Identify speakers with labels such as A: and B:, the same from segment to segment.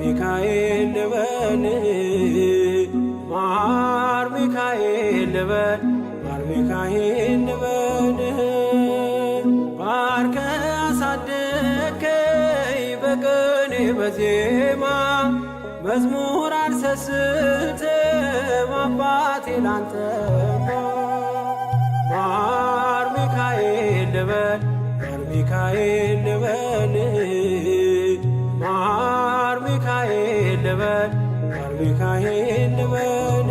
A: ሚካኤል ልበል ማር ሚካኤል ልበል ማር ሚካኤል ልበል ባርከ አሳደከኝ በቅኔ በዜማ መዝሙር አልሰስትም አባቴ ላንተማ ማር ሚካኤል ልበል ማር ሚካኤል ልበል ማር ሚካኤል ልበል ማር ሚካኤል ልበል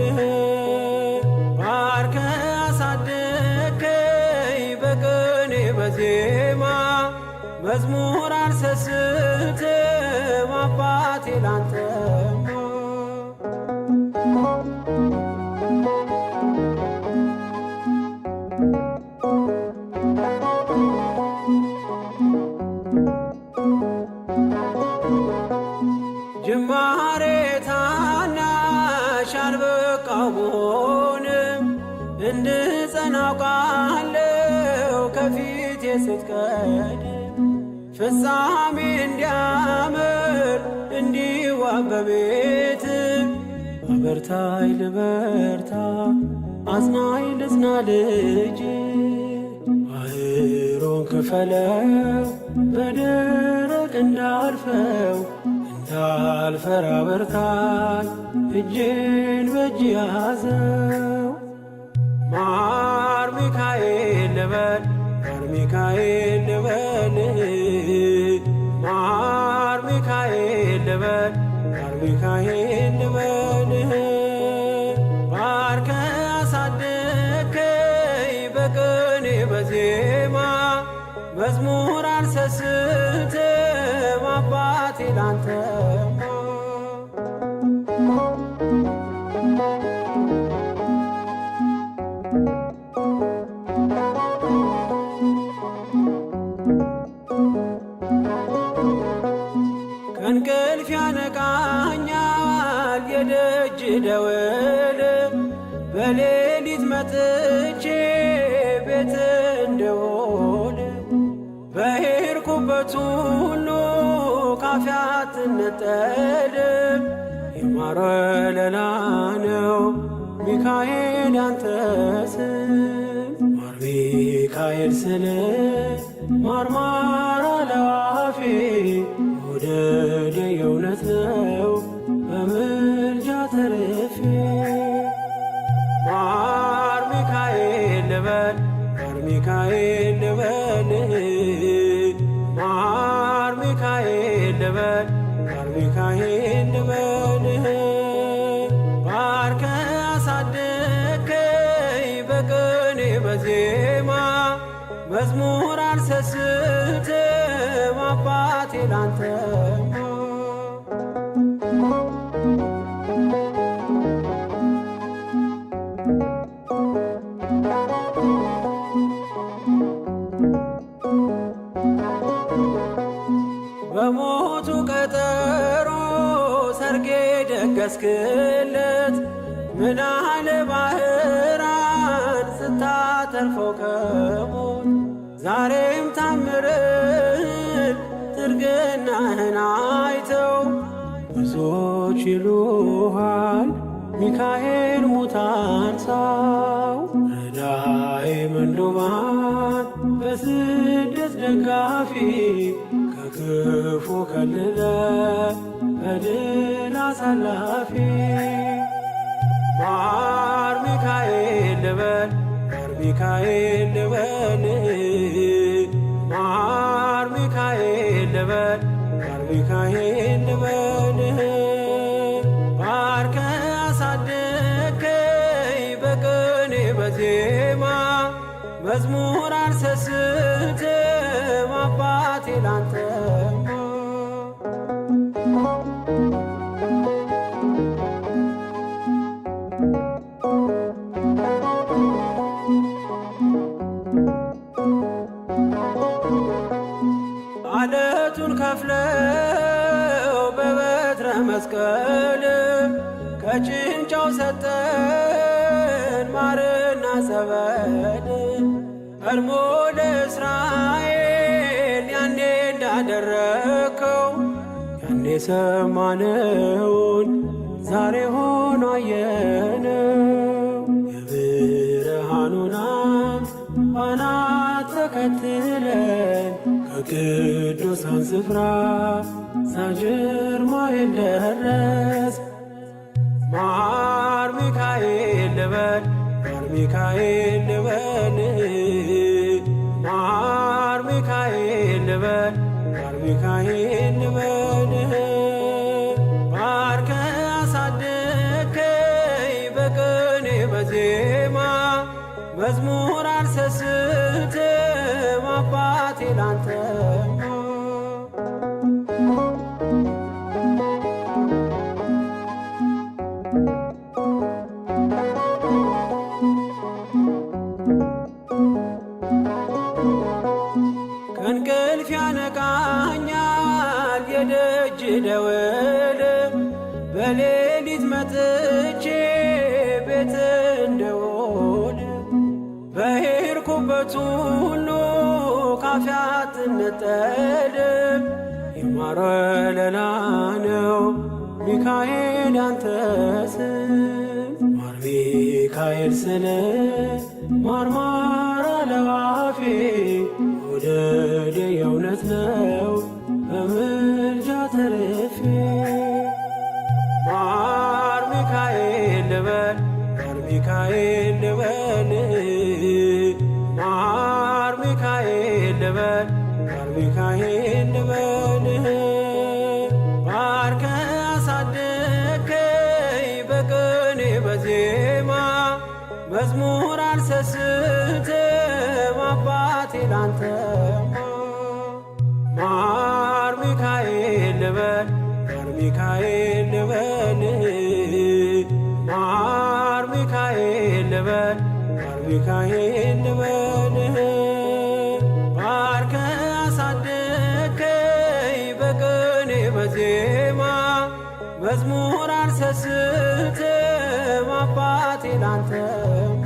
A: ባርከ አሳደከኝ በቅኔ በዜማ መዝሙር አልሰስትም አባቴ ላንተማ ጅማሬ ታናሽ አልበቃው ብሆንም እንድጸና አውቃለሁ ከፊቴ ስትቀድም ፍጻሜ እንዲያምር እንዲዋብ በቤት አበርታይ ልበርታ አጽናኝ ልጽና ልጅ ባህሩን ክፈለው በደረቅ እንዳልፈው እንዳልፈራ በርታኝ እጄን በእጅ ያዘው ማር ሚካኤል ልበል ማር ሚካኤል ልበል ማር ሚካኤል ልበል ማር ሚካኤል ልበል ባርከ አሳደከኝ በቅኔ በዜማ መዝሙር አልሰስትም አባቴ ላንተማ ከእንቅልፍ ያነቃኛል የደጅ ደወል በሌሊት መጥቼ ቤት እንደውል በሄድኩበት ሁሉ ካፌ አትነጠልም የማር ወለላ ነው ሚካኤል ያንተ ስም ማር ሚካኤል ስል ማርማር አለው አፌ መውደድ የእውነት ነው በምልጃ ተርፌ ማር ሚካኤል ልበል ማር ሚካኤል ልበል ማር ሚካኤል ልበል ማር ሚካኤል ልበል ባርከ አሳደከኝ በቅኔ በዜማ መዝሙር አልሰስትም አባቴ ላንተማ በሞቱ ቀጠሮ ሰርጌ ደገስክለት ምናለ ባህራን ስታተርፈው ከሞት ዛሬም ታምርን ትርግናህን አይተው ብዙዎች ይሉሃል ሚካኤል ሙታን ሳው ረዳኤ ምንዱባን በስደት ደጋፊ ከክፉ ከልለ በድል አሳላፊ ማር ሚካኤል ልበል ማር ሚካኤል ልበል ማር ሚካኤል ልበል ማር ሚካኤል ልበል ባርከ አሳደከኝ በቅኔ በዜማ መዝሙር አልሰስትም አባቴ ላንተማ አለቱን ከፍለው በበትረ መስቀል ከጭንጫው ሰጠን ማርና ጸበል ቀድሞ ለእስራኤል ያኔ እንዳደረከው ያኔ የሰማነውን ዛሬ ሆኖ አየነው። የብርሃኑን ፋና ተከትለን ከቅዱሳን ስፍራ ሳንጀር ማይል ደረስ። ማር ሚካኤል ልበል ማር ሚካኤል ልበል ማር ሚካኤል ልበል ማር ሚካኤል ልበል። ባርከ አሳደከኝ በቅኔ በዜማ መዝሙር አልሰስትም አባቴ ላንተማ። ከእንቅልፍ ያነቃኛል የደጅ ደወል በሌሊት መጥቼ ቤት እንደውል በሄድኩበት ሁሉ ካፌ አትነጠልም። የማር ወለላ ነው ሚካኤል ያንተ ስም። ማር ሚካኤል ስለ ማርማር አለው አፌ መውደድ የእውነት ነው በምልጃ ተርፌ። ማር ሚካኤል ልበል ማር ሚካኤል ልበል ማር ሚካኤል ልበል ማር ሚካኤል ልበል። ባርከ አሳደከኝ በቅኔ በዜማ መዝሙር አልሰስትም አባቴ ላንተማ። ማር ሚካኤል ልበል ማር ሚካኤል ልበል ማር ሚካኤል ልበል ማር ሚካኤል ልበል። ባርከ አሳደከኝ በቅኔ በዜማ መዝሙር አልሰስትም አባቴ ላንተማ።